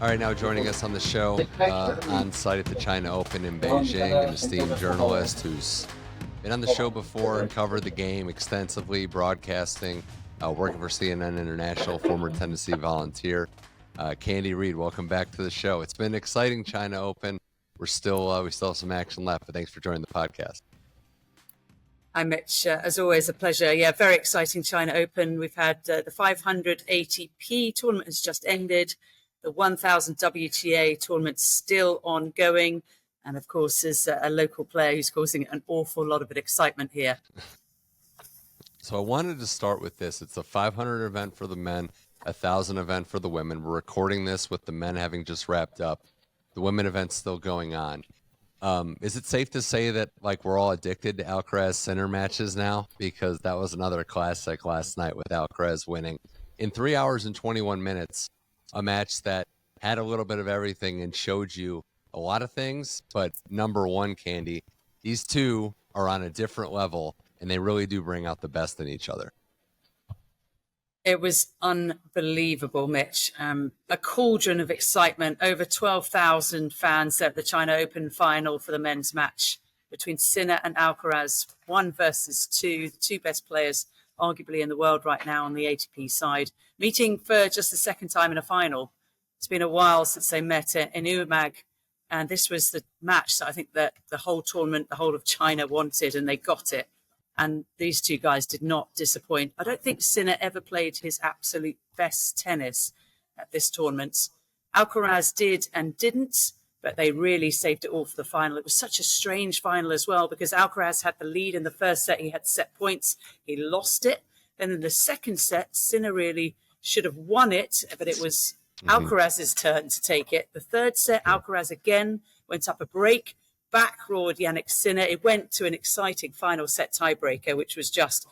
All right, now joining us on the show, on site at the China Open in Beijing, an esteemed journalist who's been on the show before and covered the game extensively, broadcasting, working for CNN International, former Tennessee Volunteer. Candy Reid, welcome back to the show. It's been an exciting China Open. We still have some action left, but thanks for joining the podcast. Hi, Mitch. As always, a pleasure. Yeah, very exciting China Open. We've had the 500 ATP tournament has just ended. The 1000 WTA tournament still ongoing. And of course, there's a local player who's causing an awful lot of excitement here. So I wanted to start with this. It's a 500 event for the men, 1,000 event for the women. We're recording this with the men having just wrapped up. The women event's still going on. Is it safe to say that we're all addicted to Alcaraz Sinner matches now? Because that was another classic last night with Alcaraz winning in 3 hours and 21 minutes, a match that had a little bit of everything and showed you a lot of things. But number one, Candy, these two are on a different level and they really do bring out the best in each other. It was unbelievable, Mitch. A cauldron of excitement. Over 12,000 fans at the China Open final for the men's match between Sinner and Alcaraz, 1 versus 2, the two best players arguably in the world right now on the ATP side, meeting for just the second time in a final. It's been a while since they met in Umag, and this was the match that I think that the whole tournament, the whole of China wanted, and they got it. And these two guys did not disappoint. I don't think Sinner ever played his absolute best tennis at this tournament. Alcaraz did and didn't, but they really saved it all for the final. It was such a strange final as well because Alcaraz had the lead in the first set. He had set points. He lost it. Then in the second set, Sinner really should have won it, but it was Alcaraz's turn to take it. The third set, Alcaraz again went up a break. Backroared Jannik Sinner. It went to an exciting final set tiebreaker, which was just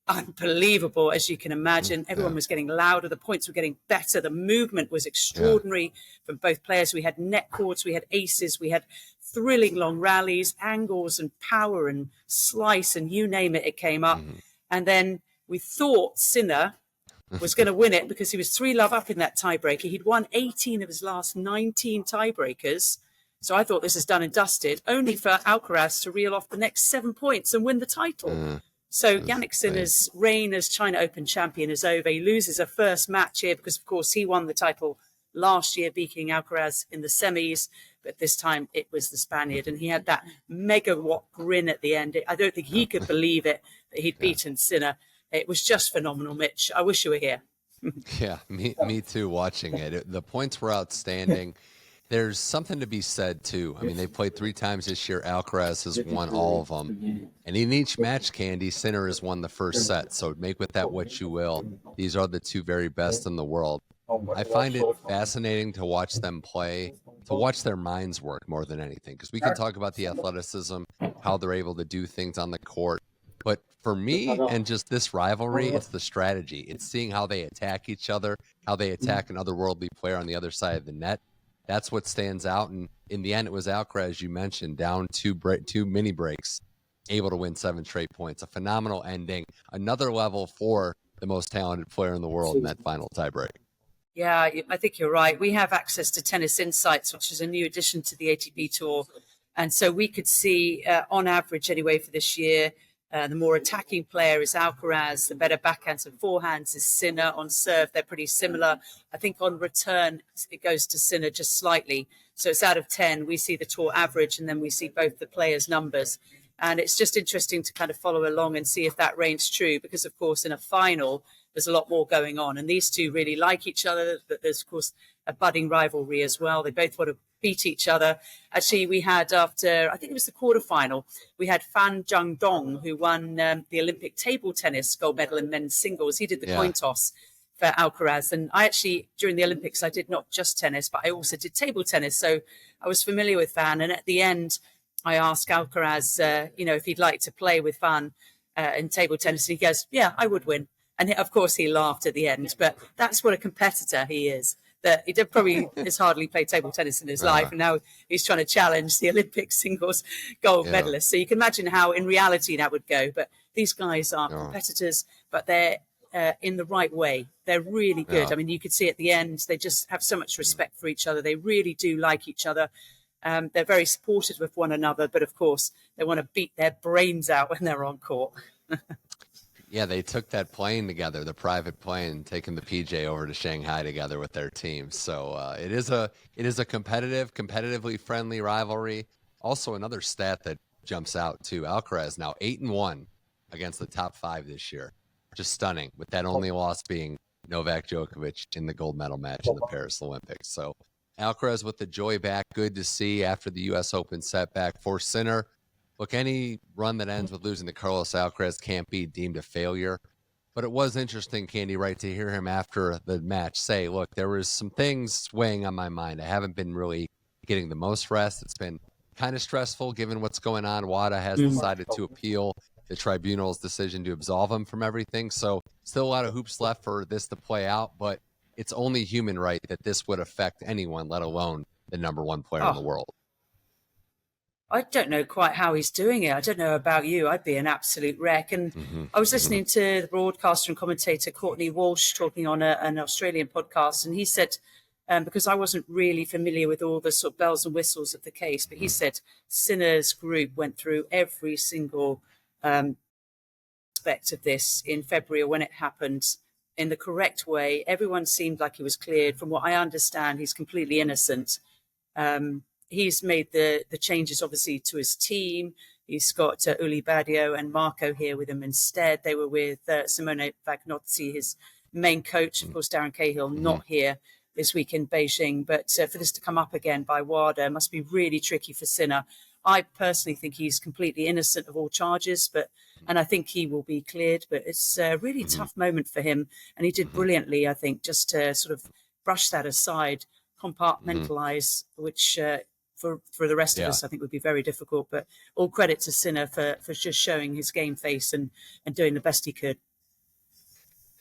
unbelievable, as you can imagine. Everyone was getting louder. The points were getting better. The movement was extraordinary from both players. We had net courts, we had aces, we had thrilling long rallies, angles and power and slice and you name it, it came up. And then we thought Sinner was going to win it because he was 3-love up in that tiebreaker. He'd won 18 of his last 19 tiebreakers. So I thought this is done and dusted, only for Alcaraz to reel off the next 7 points and win the title. So Jannik Sinner's reign as China Open champion is over. He loses a first match here because, of course, he won the title last year, beating Alcaraz in the semis. But this time it was the Spaniard. And he had that megawatt grin at the end. I don't think he could believe it, that he'd beaten Sinner. It was just phenomenal, Mitch. I wish you were here. Yeah, me too, watching it. The points were outstanding. There's something to be said, too. I mean, they played 3 times this year. Alcaraz has won all of them. And in each match, Candy, Sinner has won the first set. So make with that what you will. These are the two very best in the world. I find it fascinating to watch them play, to watch their minds work more than anything. Because we can talk about the athleticism, how they're able to do things on the court. But for me and just this rivalry, it's the strategy. It's seeing how they attack each other, how they attack an otherworldly player on the other side of the net. That's what stands out. And in the end, it was Alcaraz, you mentioned, down two mini breaks, able to win 7 straight points. A phenomenal ending. Another level for the most talented player in the world in that final tiebreak. Yeah, I think you're right. We have access to Tennis Insights, which is a new addition to the ATP Tour. And so we could see, on average anyway, for this year, the more attacking player is Alcaraz, the better backhands and forehands is Sinner. On serve, they're pretty similar. I think on return, it goes to Sinner just slightly. So it's out of 10. We see the tour average, and then we see both the players' numbers. And it's just interesting to kind of follow along and see if that reigns true, because, of course, in a final, there's a lot more going on. And these two really like each other. But there's, of course, a budding rivalry as well. They both want to beat each other. Actually, we had after, I think it was the quarterfinal, we had Fan Zhangdong, who won the Olympic table tennis gold medal in men's singles. He did the coin toss for Alcaraz. And I actually, during the Olympics, I did not just tennis, but I also did table tennis. So I was familiar with Fan. And at the end, I asked Alcaraz, if he'd like to play with Fan in table tennis. And he goes, yeah, I would win. And of course, he laughed at the end. But that's what a competitor he is. That he probably has hardly played table tennis in his life, and now he's trying to challenge the Olympic singles gold medalist. So you can imagine how, in reality, that would go. But these guys are competitors, but they're in the right way. They're really good. Yeah. I mean, you could see at the end, they just have so much respect for each other. They really do like each other. They're very supportive of one another, but of course, they want to beat their brains out when they're on court. Yeah, they took that plane together, the private plane, taking the PJ over to Shanghai together with their team. So it is a competitively friendly rivalry. Also, another stat that jumps out too: Alcaraz now 8-1 against the top 5 this year, just stunning. With that only loss being Novak Djokovic in the gold medal match in the Paris Olympics. So Alcaraz with the joy back, good to see after the U.S. Open setback. For Sinner, look, any run that ends with losing to Carlos Alcaraz can't be deemed a failure. But it was interesting, Candy, right, to hear him after the match say, look, there was some things weighing on my mind. I haven't been really getting the most rest. It's been kind of stressful given what's going on. WADA has decided to appeal the tribunal's decision to absolve him from everything. So still a lot of hoops left for this to play out, but it's only human right that this would affect anyone, let alone the number 1 player in the world. I don't know quite how he's doing it. I don't know about you. I'd be an absolute wreck. And I was listening to the broadcaster and commentator Courtney Walsh talking on an Australian podcast, and he said, because I wasn't really familiar with all the sort of bells and whistles of the case, but he said Sinner's group went through every single aspect of this in February when it happened in the correct way. Everyone seemed like he was cleared. From what I understand, he's completely innocent. He's made the changes, obviously, to his team. He's got Uli Badio and Marco here with him instead. They were with Simone Vagnozzi, his main coach. Of course, Darren Cahill not here this week in Beijing. But for this to come up again by WADA must be really tricky for Sinner. I personally think he's completely innocent of all charges, and I think he will be cleared. But it's a really tough moment for him. And he did brilliantly, I think, just to sort of brush that aside, compartmentalize, which for the rest of us, I think would be very difficult. But all credit to Sinner for just showing his game face and doing the best he could.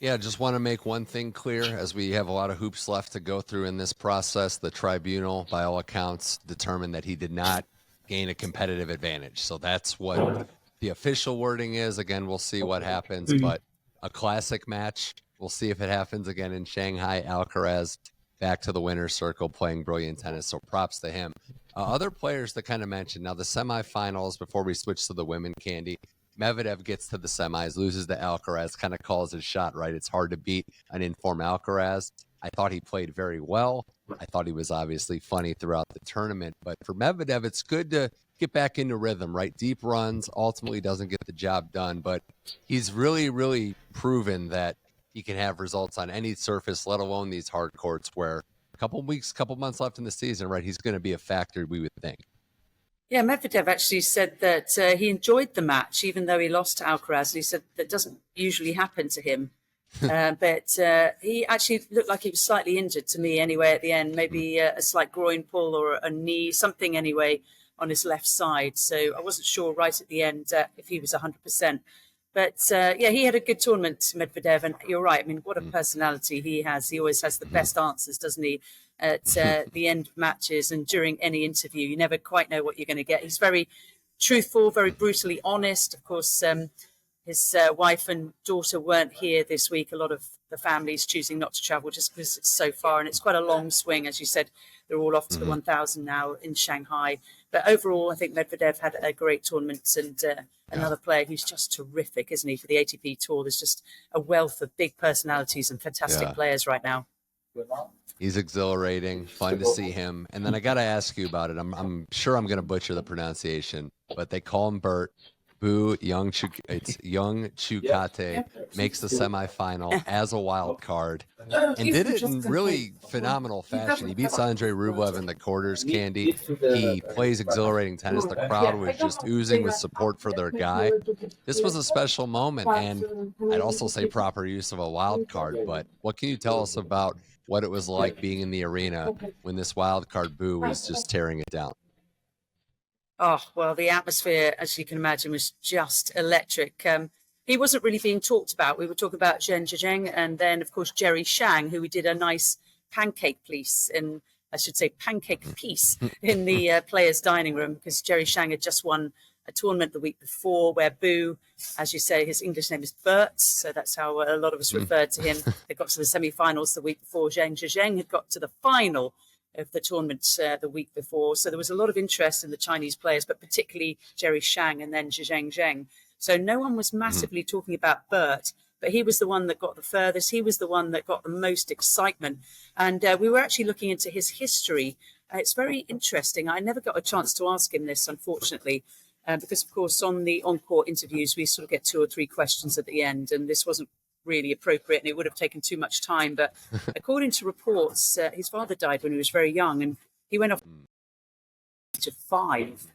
Yeah, just want to make one thing clear, as we have a lot of hoops left to go through in this process. The tribunal, by all accounts, determined that he did not gain a competitive advantage. So that's what the official wording is. Again, we'll see what happens, but a classic match. We'll see if it happens again in Shanghai. Alcaraz back to the winner's circle, playing brilliant tennis. So props to him. Other players to kind of mention. Now, the semifinals, before we switch to the women, Candy, Medvedev gets to the semis, loses to Alcaraz, kind of calls his shot, right? It's hard to beat an informed Alcaraz. I thought he played very well. I thought he was obviously funny throughout the tournament. But for Medvedev, it's good to get back into rhythm, right? Deep runs ultimately doesn't get the job done, but he's really, really proven that he can have results on any surface, let alone these hard courts where a couple months left in the season, right? He's going to be a factor, we would think. Yeah, Medvedev actually said that he enjoyed the match, even though he lost to Alcaraz. And he said that doesn't usually happen to him. But he actually looked like he was slightly injured to me anyway at the end, maybe a slight groin pull or a knee, something anyway on his left side. So I wasn't sure right at the end if he was 100%. But yeah, he had a good tournament, Medvedev, and you're right. I mean, what a personality he has. He always has the best answers, doesn't he, at the end of matches and during any interview. You never quite know what you're going to get. He's very truthful, very brutally honest. Of course, his wife and daughter weren't here this week. A lot of the families choosing not to travel just because it's so far, and it's quite a long swing. As you said, they're all off to the 1,000 now in Shanghai. But overall, I think Medvedev had a great tournament, and another player who's just terrific, isn't he, for the ATP Tour? There's just a wealth of big personalities and fantastic players right now. He's exhilarating, fun to see him. And then I got to ask you about it. I'm sure I'm going to butcher the pronunciation, but they call him Bert. Boo it's Young Chukate makes the semifinal as a wild card and did it in really phenomenal fashion. He beats Andrei Rublev in the quarters, Candy. He plays exhilarating tennis. The crowd was just oozing with support for their guy. This was a special moment, and I'd also say proper use of a wild card. But what can you tell us about what it was like being in the arena when this wild card Boo was just tearing it down? Oh, well, the atmosphere, as you can imagine, was just electric. He wasn't really being talked about. We were talking about Qinwen Zheng and then, of course, Jerry Shang, who we did a nice pancake piece in the players' dining room, because Jerry Shang had just won a tournament the week before where Boo, as you say, his English name is Bert, so that's how a lot of us referred to him. They got to the semi-finals the week before. Zheng Zheng had got to the final of the tournament the week before. So there was a lot of interest in the Chinese players, but particularly Jerry Shang and then Zheng. So no one was massively talking about Bert, but he was the one that got the furthest. He was the one that got the most excitement. And we were actually looking into his history. It's very interesting. I never got a chance to ask him this, unfortunately, because, of course, on the on-court interviews, we sort of get 2 or 3 questions at the end, and this wasn't really appropriate and it would have taken too much time. But according to reports, his father died when he was very young, and he went off to 5,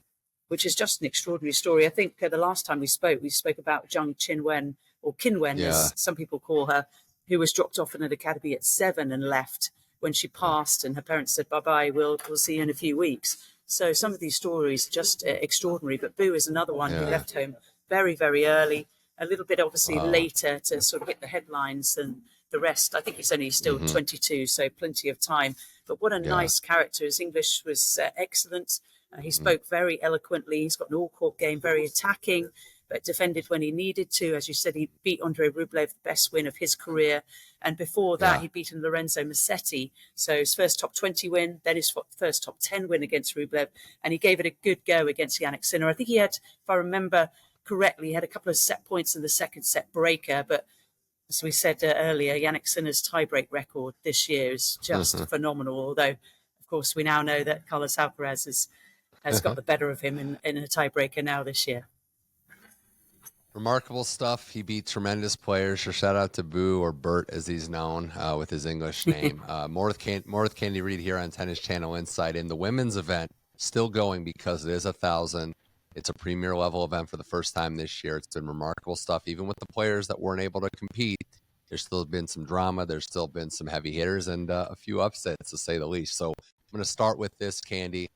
which is just an extraordinary story. I think the last time we spoke about Qinwen, or Qinwen, as some people call her, who was dropped off in an academy at 7 and left when she passed, and her parents said, bye-bye, we'll see you in a few weeks. So some of these stories are just extraordinary. But Boo is another one who left home very, very early, a little bit obviously later to sort of hit the headlines than the rest. I think he's only still 22, so plenty of time. But what a nice character. His English was excellent. He spoke very eloquently. He's got an all-court game, very attacking, but defended when he needed to. As you said, he beat Andrei Rublev, the best win of his career. And before that, he'd beaten Lorenzo Musetti. So his first top 20 win, then his first top 10 win against Rublev. And he gave it a good go against Jannik Sinner. I think he had, if I remember correctly, he had a couple of set points in the second set breaker. But as we said earlier, Jannik Sinner's tiebreak record this year is just phenomenal. Although, of course, we now know that Carlos Alcaraz has got the better of him in a tiebreaker now this year. Remarkable stuff. He beat tremendous players. So shout out to Boo, or Bert as he's known with his English name. More with Candy Reid here on Tennis Channel Insight. In the women's event, still going because it is 1,000. It's a premier level event for the first time this year. It's been remarkable stuff. Even with the players that weren't able to compete, there's still been some drama. There's still been some heavy hitters and a few upsets, to say the least. So I'm going to start with this, Candy.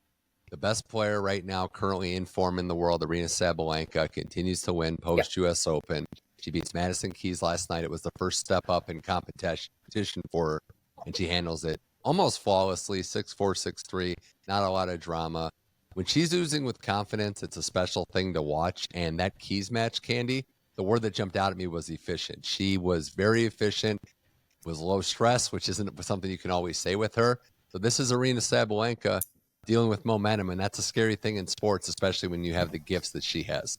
The best player right now, currently in form in the world, Aryna Sabalenka, continues to win post-U.S. Open. She beats Madison Keys last night. It was the first step up in competition for her, and she handles it almost flawlessly, 6-4, 6-3, not a lot of drama. When she's oozing with confidence, it's a special thing to watch. And that Keys match, Candy, the word that jumped out at me was efficient. She was very efficient, was low stress, which isn't something you can always say with her. So this is Aryna Sabalenka dealing with momentum, and that's a scary thing in sports, especially when you have the gifts that she has.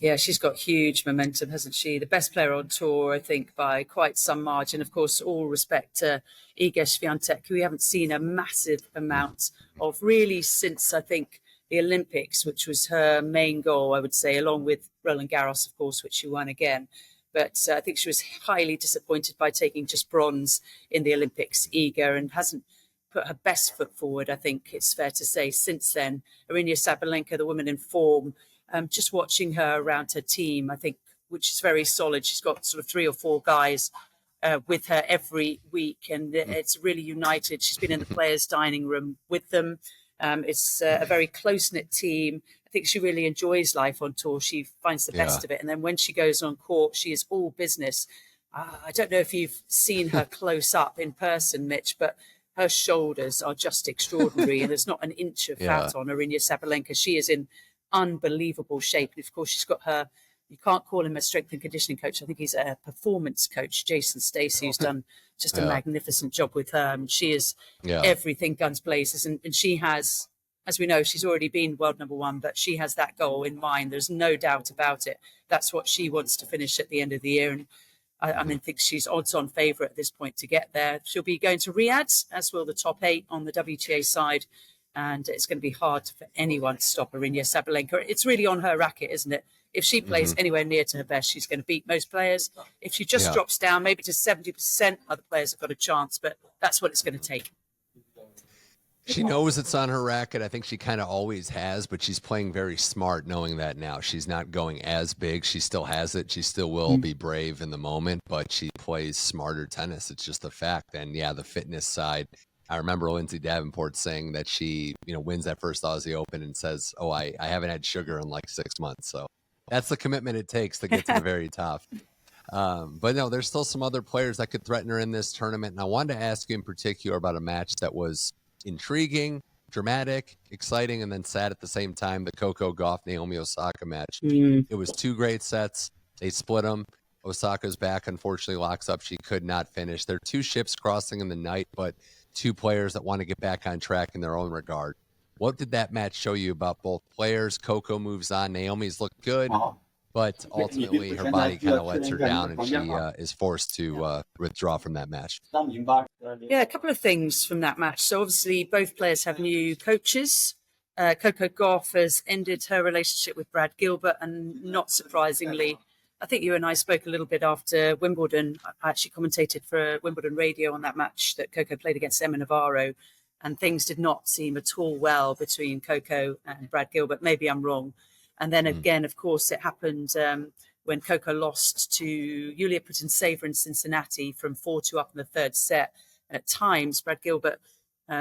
Yeah, she's got huge momentum, hasn't she? The best player on tour, I think, by quite some margin. Of course, all respect to Iga Swiatek, who we haven't seen a massive amount of really since, I think, the Olympics, which was her main goal, I would say, along with Roland Garros, of course, which she won again. But I think she was highly disappointed by taking just bronze in the Olympics, Iga, and hasn't put her best foot forward, I think it's fair to say, since then. Aryna Sabalenka, the woman in form, just watching her around her team, I think, which is very solid. She's got sort of 3 or 4 guys with her every week, and it's really united. She's been in the players' dining room with them. It's a very close-knit team. I think she really enjoys life on tour. She finds the best of it. And then when she goes on court, she is all business. I don't know if you've seen her close up in person, Mitch, but her shoulders are just extraordinary, and there's not an inch of fat on Aryna Sabalenka. She is in unbelievable shape. And of course, she's got her, you can't call him a strength and conditioning coach. I think he's a performance coach, Jason Stacey, who's done just a magnificent job with her. And she is everything guns blazes. And she has, as we know, she's already been world number 1, but she has that goal in mind. There's no doubt about it. That's what she wants to finish at the end of the year. And I mean, think she's odds-on favourite at this point to get there. She'll be going to Riyadh, as will the top 8 on the WTA side, and it's going to be hard for anyone to stop Aryna Sabalenka. It's really on her racket, isn't it? If she plays anywhere near to her best, she's going to beat most players. If she just drops down, maybe to 70%, other players have got a chance, but that's what it's going to take. She knows it's on her racket. I think she kind of always has, but she's playing very smart knowing that now. She's not going as big. She still has it. She still will be brave in the moment, but she plays smarter tennis. It's just a fact. And, the fitness side. I remember Lindsay Davenport saying that she, wins that first Aussie Open and says, I haven't had sugar in like 6 months. So that's the commitment it takes to get to the very top. But no, there's still some other players that could threaten her in this tournament. And I wanted to ask you in particular about a match that was intriguing, dramatic, exciting, and then sad at the same time. The Coco Gauff Naomi Osaka match. It was 2 great sets. They split them. Osaka's back, unfortunately, locks up. She could not finish. There are 2 ships crossing in the night, but 2 players that want to get back on track in their own regard. What did that match show you about both players? Coco moves on. Naomi's looked good, but ultimately her body kind of lets her down, and she is forced to withdraw from that match. Yeah, a couple of things from that match. So obviously both players have new coaches. Coco Gauff has ended her relationship with Brad Gilbert, and not surprisingly, I think you and I spoke a little bit after Wimbledon. I actually commentated for Wimbledon Radio on that match that Coco played against Emma Navarro, and things did not seem at all well between Coco and Brad Gilbert. Maybe I'm wrong. And then again, of course, it happened when Coco lost to Yulia Putintseva in Cincinnati from 4-2 up in the 3rd set. And at times, Brad Gilbert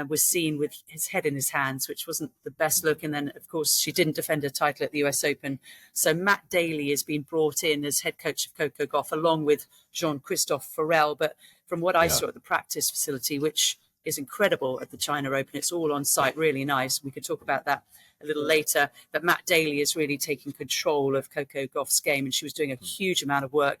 was seen with his head in his hands, which wasn't the best look. And then, of course, she didn't defend her title at the US Open. So Matt Daly has been brought in as head coach of Coco Gauff, along with Jean-Christophe Farrell. But from what I saw at the practice facility, which is incredible at the China Open, it's all on site, really nice. We could talk about that a little later. But Matt Daly is really taking control of Coco Gauff's game, and she was doing a huge amount of work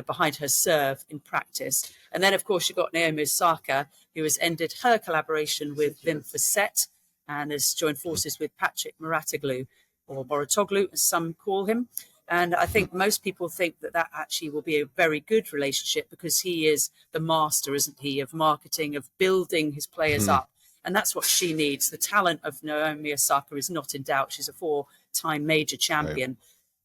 behind her serve in practice. And then, of course, you've got Naomi Osaka, who has ended her collaboration with Wim Fissette and has joined forces with Patrick Mouratoglou, or Mouratoglou, as some call him. And I think most people think that that actually will be a very good relationship, because he is the master, isn't he, of marketing, of building his players up. And that's what she needs. The talent of Naomi Osaka is not in doubt. She's a 4-time major champion.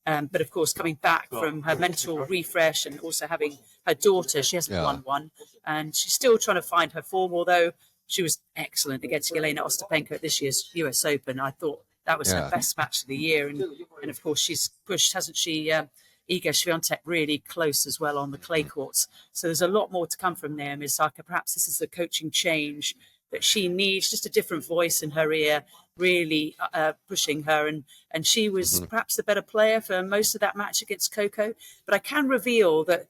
Right. But of course, coming back from her mental refresh and also having her daughter, she hasn't won one, and she's still trying to find her form, although she was excellent against Elena Ostapenko at this year's US Open. I thought that was her best match of the year. And of course, she's pushed, hasn't she, Iga Swiatek really close as well on the clay courts. So there's a lot more to come from Naomi Osaka. Perhaps this is a coaching change that she needs, just a different voice in her ear, really pushing her. And she was perhaps the better player for most of that match against Coco. But I can reveal that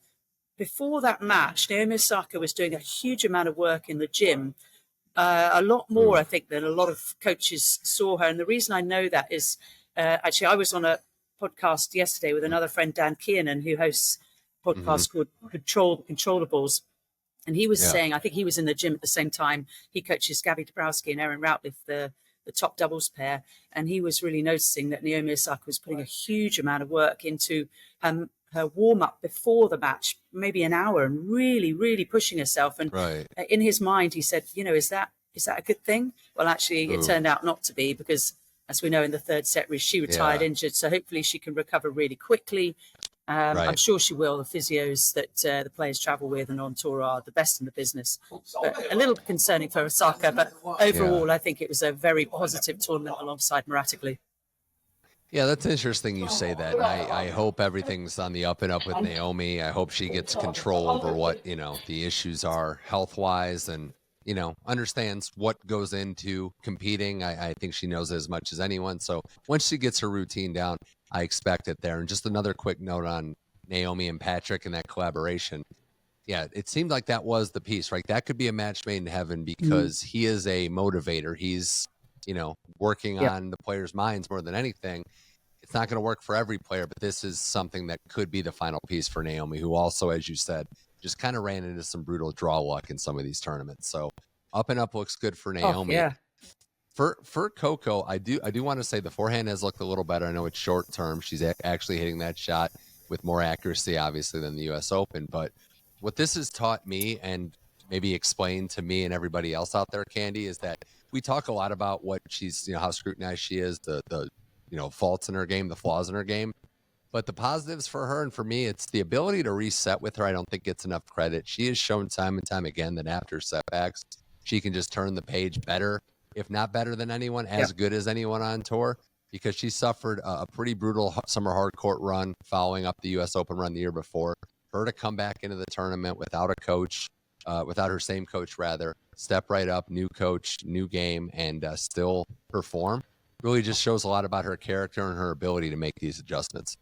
before that match, Naomi Osaka was doing a huge amount of work in the gym, a lot more, I think, than a lot of coaches saw her. And the reason I know that is, actually, I was on a podcast yesterday with another friend, Dan Kiernan, who hosts a podcast called Controllables. And he was saying, I think he was in the gym at the same time. He coaches Gabby Dabrowski and Erin Routliffe, the top doubles pair. And he was really noticing that Naomi Osaka was putting a huge amount of work into her warm-up before the match, maybe an hour, and really, really pushing herself. And in his mind, he said, you know, is that a good thing? Well, actually, it turned out not to be, because, as we know, in the 3rd set, she retired injured. So hopefully she can recover really quickly. I'm sure she will. The physios that the players travel with and on tour are the best in the business. But a little concerning for Osaka, but overall, I think it was a very positive tournament alongside Mouratoglou. Yeah, that's interesting you say that. And I hope everything's on the up and up with Naomi. I hope she gets control over what, you know, the issues are health-wise, and, you know, understands what goes into competing. I think she knows as much as anyone. So once she gets her routine down, I expect it there. And just another quick note on Naomi and Patrick and that collaboration. Yeah, it seemed like that was the piece, right? That could be a match made in heaven, because he is a motivator. He's, you know, working on the players' minds more than anything. It's not going to work for every player, but this is something that could be the final piece for Naomi, who also, as you said, just kind of ran into some brutal draw luck in some of these tournaments. So up and up looks good for Naomi. For Coco, I do want to say the forehand has looked a little better. I know it's short term. She's actually hitting that shot with more accuracy, obviously, than the US Open. But what this has taught me, and maybe explained to me and everybody else out there, Candy, is that we talk a lot about what she's, you know, how scrutinized she is, the you know, faults in her game, the flaws in her game. But the positives for her and for me, it's the ability to reset with her. I don't think gets enough credit. She has shown time and time again that after setbacks, she can just turn the page better, if not better than anyone, as good as anyone on tour, because she suffered a pretty brutal summer hard court run following up the US Open run the year before. Her to come back into the tournament without a coach, without her same coach rather, step right up, new coach, new game, and still perform, really just shows a lot about her character and her ability to make these adjustments.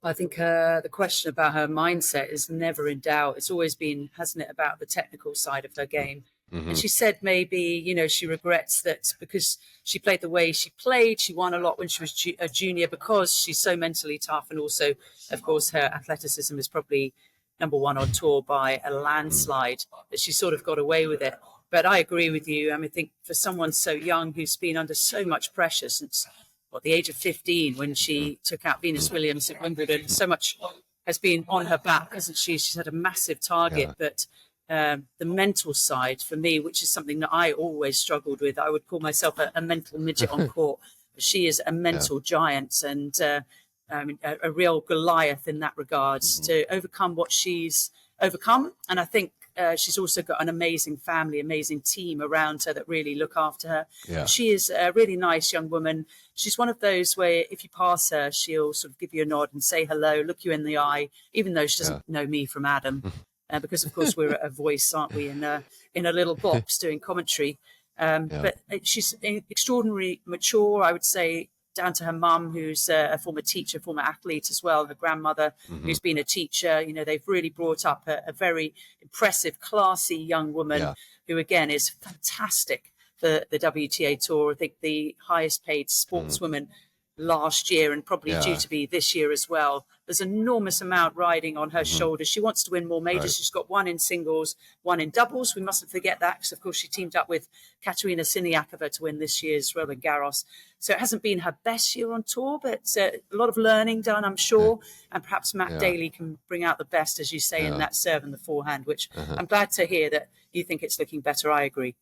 I think the question about her mindset is never in doubt. It's always been, hasn't it, about the technical side of her game. And she said maybe, she regrets that because she played the way she played, she won a lot when she was a junior because she's so mentally tough. And also, of course, her athleticism is probably number one on tour by a landslide, that she sort of got away with it. But I agree with you. I think for someone so young who's been under so much pressure since the age of 15 when she took out Venus Williams at Wimbledon, so much has been on her back, hasn't she? She's had a massive target, but the mental side for me, which is something that I always struggled with, I would call myself a mental midget on court. She is a mental giant and a real Goliath in that regards to overcome what she's overcome. And I think she's also got an amazing family, amazing team around her that really look after her. Yeah. She is a really nice young woman. She's one of those where if you pass her, she'll sort of give you a nod and say hello, look you in the eye, even though she doesn't know me from Adam. Because, of course, we're a voice, aren't we, in a little box doing commentary. But she's extraordinarily mature, I would say, down to her mum, who's a former teacher, former athlete as well, her grandmother, who's been a teacher. They've really brought up a very impressive, classy young woman who, again, is fantastic for the WTA Tour. I think the highest paid sportswoman last year and probably due to be this year as well. There's an enormous amount riding on her shoulders. She wants to win more majors. Right. She's got one in singles, one in doubles. We mustn't forget that because, of course, she teamed up with Katerina Siniakova to win this year's Roland Garros. So it hasn't been her best year on tour, but a lot of learning done, I'm sure. And perhaps Matt Daly can bring out the best, as you say, in that serve and the forehand, which I'm glad to hear that you think it's looking better. I agree.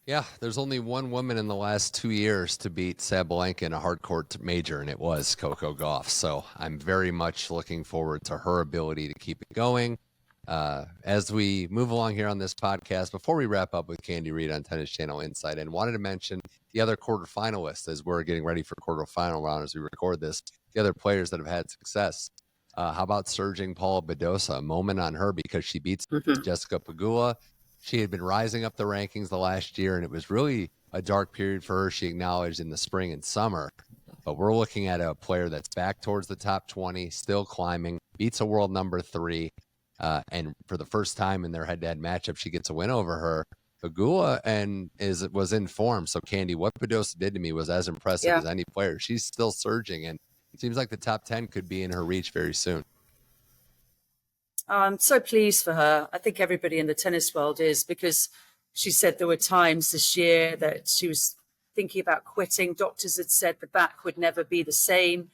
Yeah, there's only one woman in the last 2 years to beat Sabalenka in a hardcourt major, and it was Coco Gauff. So I'm very much looking forward to her ability to keep it going. As we move along here on this podcast, before we wrap up with Candy Reid on Tennis Channel Insight, and wanted to mention the other quarterfinalists as we're getting ready for quarterfinal round as we record this, the other players that have had success. How about surging Paula Badosa? A moment on her because she beats Jessica Pegula. She had been rising up the rankings the last year, and it was really a dark period for her, she acknowledged, in the spring and summer. But we're looking at a player that's back towards the top 20, still climbing, beats a world number 3, and for the first time in their head-to-head matchup, she gets a win over her. Pegula was in form. So, Candy, what Badosa did to me was as impressive as any player. She's still surging, and it seems like the top 10 could be in her reach very soon. I'm so pleased for her. I think everybody in the tennis world is, because she said there were times this year that she was thinking about quitting. Doctors had said the back would never be the same.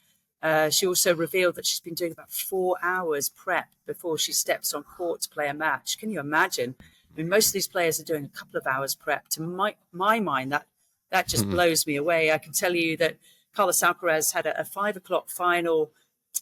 She also revealed that she's been doing about 4 hours prep before she steps on court to play a match. Can you imagine? I mean, most of these players are doing a couple of hours prep. To my mind, that just blows me away. I can tell you that Carlos Alcaraz had a 5 o'clock final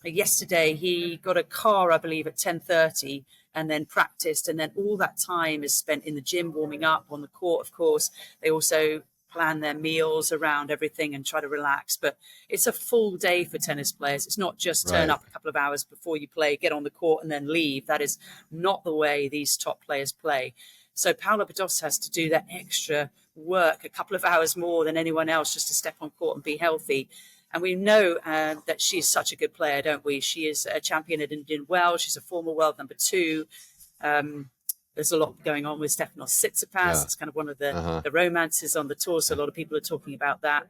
yesterday. He got a car, I believe, at 10:30 and then practiced. And then all that time is spent in the gym warming up on the court, of course. They also plan their meals around everything and try to relax. But it's a full day for tennis players. It's not just turn up a couple of hours before you play, get on the court and then leave. That is not the way these top players play. So Paula Badosa has to do that extra work, a couple of hours more than anyone else, just to step on court and be healthy. And we know that she's such a good player, don't we? She is a champion at Indian Wells. She's a former world number 2. There's a lot going on with Stefanos Tsitsipas. It's kind of one of the romances on the tour, so a lot of people are talking about that.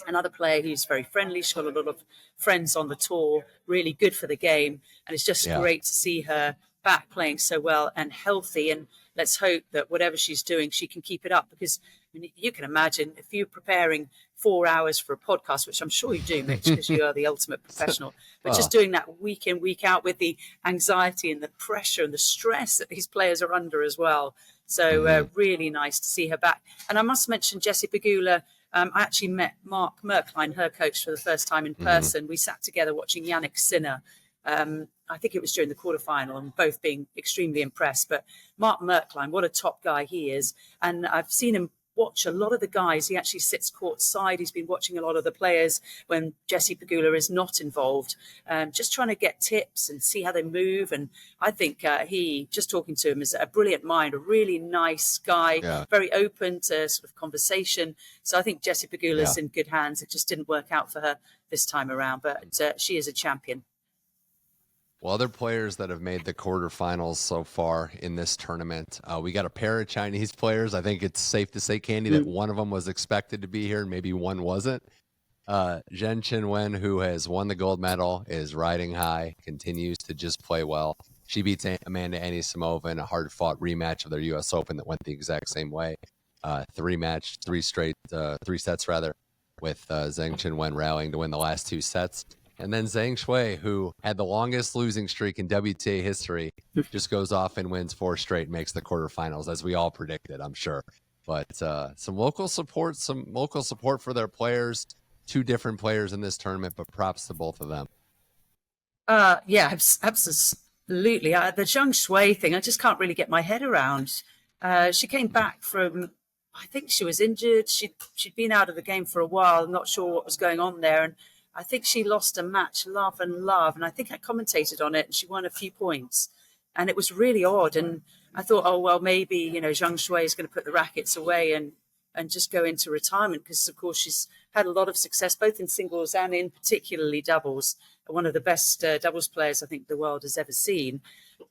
Another player who's very friendly. She's got a lot of friends on the tour, really good for the game. And it's just great to see her back playing so well and healthy. And let's hope that whatever she's doing, she can keep it up. Because I mean, you can imagine if you're preparing 4 hours for a podcast, which I'm sure you do, Mitch, because you are the ultimate professional, but just doing that week in, week out with the anxiety and the pressure and the stress that these players are under as well. So really nice to see her back. And I must mention Jessie Pegula. I actually met Mark Merklein, her coach, for the first time in person. We sat together watching Jannik Sinner. I think it was during the quarterfinal, and both being extremely impressed. But Mark Merklein, what a top guy he is. And I've seen him watch a lot of the guys. He actually sits courtside. He's been watching a lot of the players when Jessie Pegula is not involved, just trying to get tips and see how they move. And I think just talking to him, is a brilliant mind, a really nice guy, very open to sort of conversation. So I think Jessie Pegula's in good hands. It just didn't work out for her this time around, but she is a champion. Well, other players that have made the quarterfinals so far in this tournament, we got a pair of Chinese players. I think it's safe to say, Candy, that one of them was expected to be here and maybe one wasn't. Qinwen, who has won the gold medal, is riding high, continues to just play well. She beats Amanda Anisimova in a hard-fought rematch of their U.S. Open that went the exact same way. Three sets rather, with Zheng Qinwen rallying to win the last 2 sets. And then Zhang Shui, who had the longest losing streak in WTA history, just goes off and wins 4 straight and makes the quarterfinals, as we all predicted, I'm sure. But some local support for their players. 2 different players in this tournament, but props to both of them. Yeah, absolutely. The Zhang Shui thing, I just can't really get my head around. She came back from, I think she was injured. She'd been out of the game for a while. I'm not sure what was going on there. And I think she lost a match, Love and Love. And I think I commentated on it and she won a few points. And it was really odd. And I thought, oh, well, maybe, Zhang Shui is going to put the rackets away and just go into retirement because, of course, she's had a lot of success both in singles and in particularly doubles. One of the best doubles players I think the world has ever seen.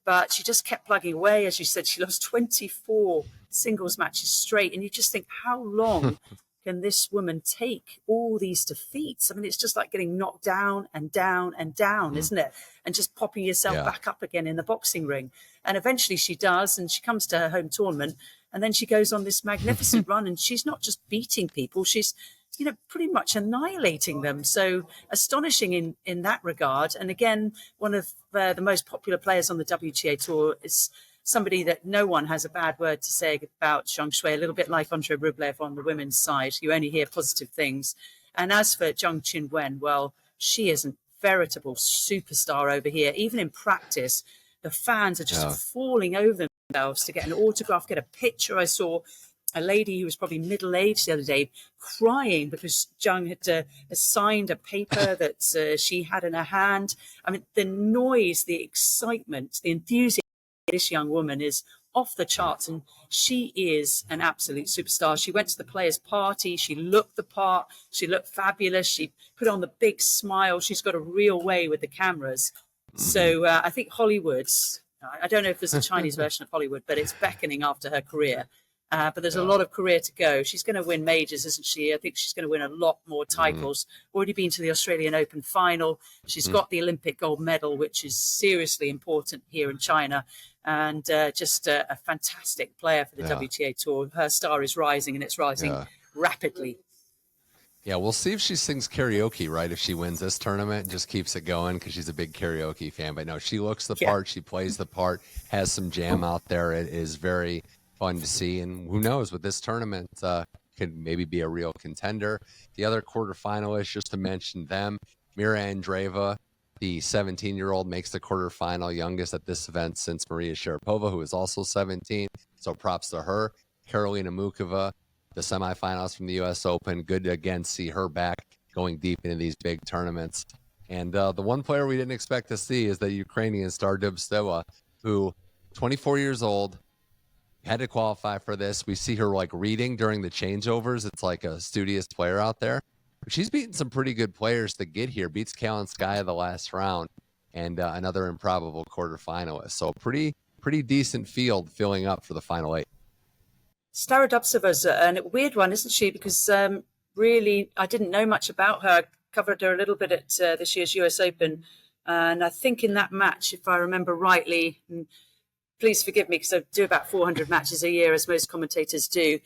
But she just kept plugging away. As you said, she lost 24 singles matches straight. And you just think, how long can this woman take all these defeats? I mean, it's just like getting knocked down and down and down, isn't it? And just popping yourself back up again in the boxing ring. And eventually she does, and she comes to her home tournament, and then she goes on this magnificent run, and she's not just beating people, she's, pretty much annihilating them. So astonishing in that regard. And again, one of the most popular players on the WTA Tour is somebody that no one has a bad word to say about, Zhang Shui, a little bit like Andre Rublev on the women's side. You only hear positive things. And as for Zhang Qinwen, well, she is a veritable superstar over here. Even in practice, the fans are just falling over themselves to get an autograph, get a picture. I saw a lady who was probably middle-aged the other day crying because Zhang had signed a paper that she had in her hand. I mean, the noise, the excitement, the enthusiasm of this young woman is off the charts, and she is an absolute superstar. She went to the players' party. She looked the part. She looked fabulous. She put on the big smile. She's got a real way with the cameras. So I think Hollywood's, I don't know if there's a Chinese version of Hollywood, but it's beckoning after her career. But there's a lot of career to go. She's going to win majors, isn't she? I think she's going to win a lot more titles. Already been to the Australian Open final. She's got the Olympic gold medal, which is seriously important here in China. And just a fantastic player for the WTA Tour. Her star is rising, and it's rising rapidly. Yeah, we'll see if she sings karaoke, right? If she wins this tournament, just keeps it going because she's a big karaoke fan. But no, she looks the part. She plays the part, has some jam out there. It is very fun to see. And who knows, with this tournament, could maybe be a real contender. The other quarterfinalists, just to mention them, Mira Andreeva, the 17-year-old, makes the quarterfinal, youngest at this event since Maria Sharapova, who is also 17. So props to her. Karolina Muchova, the semifinals from the U.S. Open. Good to again see her back going deep into these big tournaments. And the one player we didn't expect to see is the Ukrainian star Dubsteva, who 24 years old, had to qualify for this. We see her like reading during the changeovers. It's like a studious player out there. She's beaten some pretty good players to get here. Beats Kalinskaya the last round, and another improbable quarterfinalist. So pretty decent field filling up for the final 8. Stara Dubtseva's a weird one, isn't she? Because really, I didn't know much about her. I covered her a little bit at this year's US Open. And I think in that match, if I remember rightly, please forgive me because I do about 400 matches a year, as most commentators do.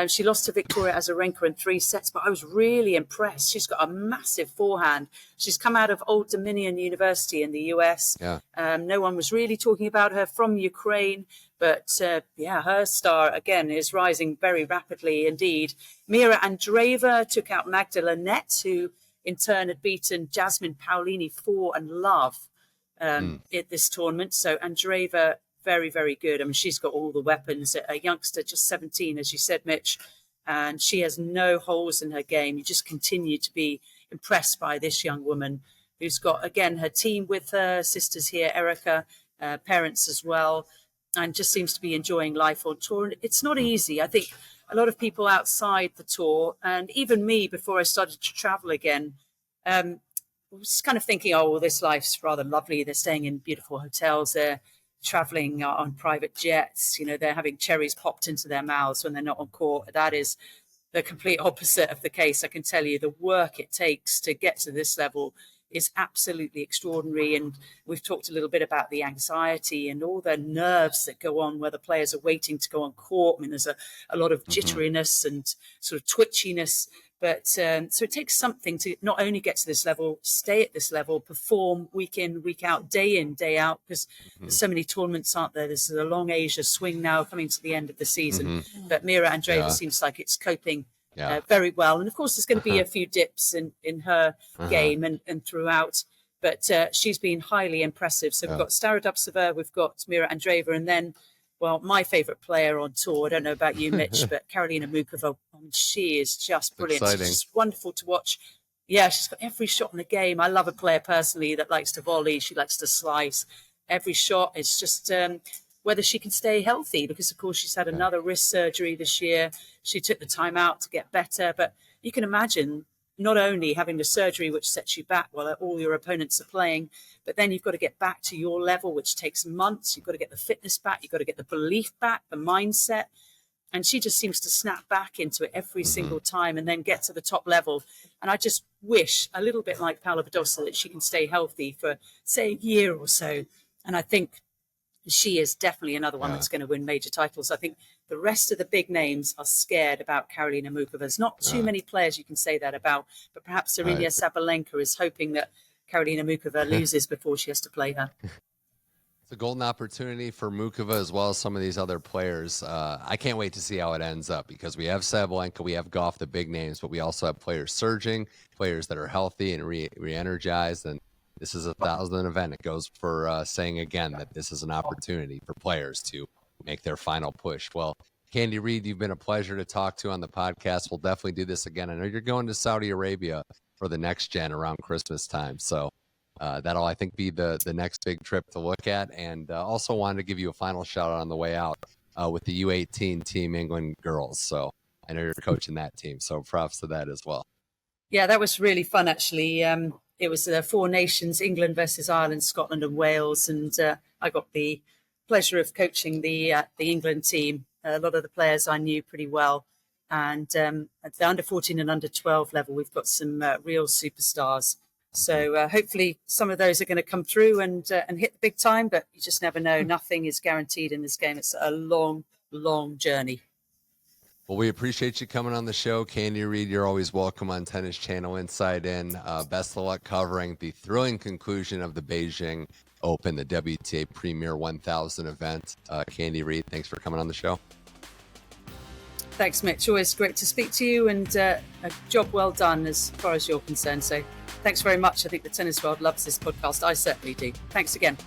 She lost to Victoria Azarenka in 3 sets, but I was really impressed. She's got a massive forehand. She's come out of Old Dominion University in the US. No one was really talking about her from Ukraine, but her star, again, is rising very rapidly indeed. Mira Andreeva took out Magdalena Net, who in turn had beaten Jasmine Paolini 4 and Love at this tournament. So Andreeva, very, very good. I mean, she's got all the weapons. A youngster, just 17, as you said, Mitch, and she has no holes in her game. You just continue to be impressed by this young woman who's got, again, her team with her, sisters here, Erica, parents as well, and just seems to be enjoying life on tour. And it's not easy. I think a lot of people outside the tour, and even me before I started to travel again, was kind of thinking, oh, well, this life's rather lovely. They're staying in beautiful hotels. They're traveling on private jets. They're having cherries popped into their mouths when they're not on court. That is the complete opposite of the case. I can tell you the work it takes to get to this level is absolutely extraordinary. And we've talked a little bit about the anxiety and all the nerves that go on where the players are waiting to go on court. I mean, there's a lot of jitteriness and sort of twitchiness. But so it takes something to not only get to this level, stay at this level, perform week in, week out, day out, because there's so many tournaments, aren't there? There's a long Asia swing now coming to the end of the season. But Mira Andreeva seems like it's coping very well. And of course, there's going to be a few dips in her game and throughout. But she's been highly impressive. So we've got Starodubtseva, we've got Mira Andreeva, and then, well, my favourite player on tour, I don't know about you, Mitch, but Karolina Muchova, she is just brilliant. Exciting. She's just wonderful to watch. Yeah, she's got every shot in the game. I love a player personally that likes to volley. She likes to slice. Every shot is just whether she can stay healthy, because, of course, she's had another wrist surgery this year. She took the time out to get better. But you can imagine not only having the surgery, which sets you back while all your opponents are playing, but then you've got to get back to your level, which takes months. You've got to get the fitness back. You've got to get the belief back, the mindset. And she just seems to snap back into it every single time and then get to the top level. And I just wish, a little bit like Paula Badosa, that she can stay healthy for, say, a year or so. And I think she is definitely another one that's going to win major titles. I think the rest of the big names are scared about Karolina Muchova. There's not too many players you can say that about, but perhaps Aryna Sabalenka is hoping that Karolina Muchova loses before she has to play her. It's a golden opportunity for Muchova as well as some of these other players. I can't wait to see how it ends up, because we have Sabalenka, we have Gauff, the big names, but we also have players surging, players that are healthy and re-energized. And this is a 1,000 event. It goes for saying again that this is an opportunity for players to make their final push. Well, Candy Reid, you've been a pleasure to talk to on the podcast. We'll definitely do this again. I know you're going to Saudi Arabia for the next gen around Christmas time. So that'll, I think, be the next big trip to look at. And also wanted to give you a final shout out on the way out with the U18 Team England girls. So I know you're coaching that team. So props to that as well. Yeah, that was really fun, actually. It was Four Nations, England versus Ireland, Scotland and Wales. And I got the pleasure of coaching the England team. A lot of the players I knew pretty well. And at the under 14 and under 12 level, we've got some real superstars. So hopefully some of those are going to come through and hit the big time. But you just never know. Nothing is guaranteed in this game. It's a long, long journey. Well, we appreciate you coming on the show. Candy Reid, you're always welcome on Tennis Channel Inside In. Best of luck covering the thrilling conclusion of the Beijing Open, the WTA Premier 1000 event. Candy Reid, thanks for coming on the show. Thanks, Mitch. Always great to speak to you, and a job well done as far as you're concerned. So thanks very much. I think the tennis world loves this podcast. I certainly do. Thanks again.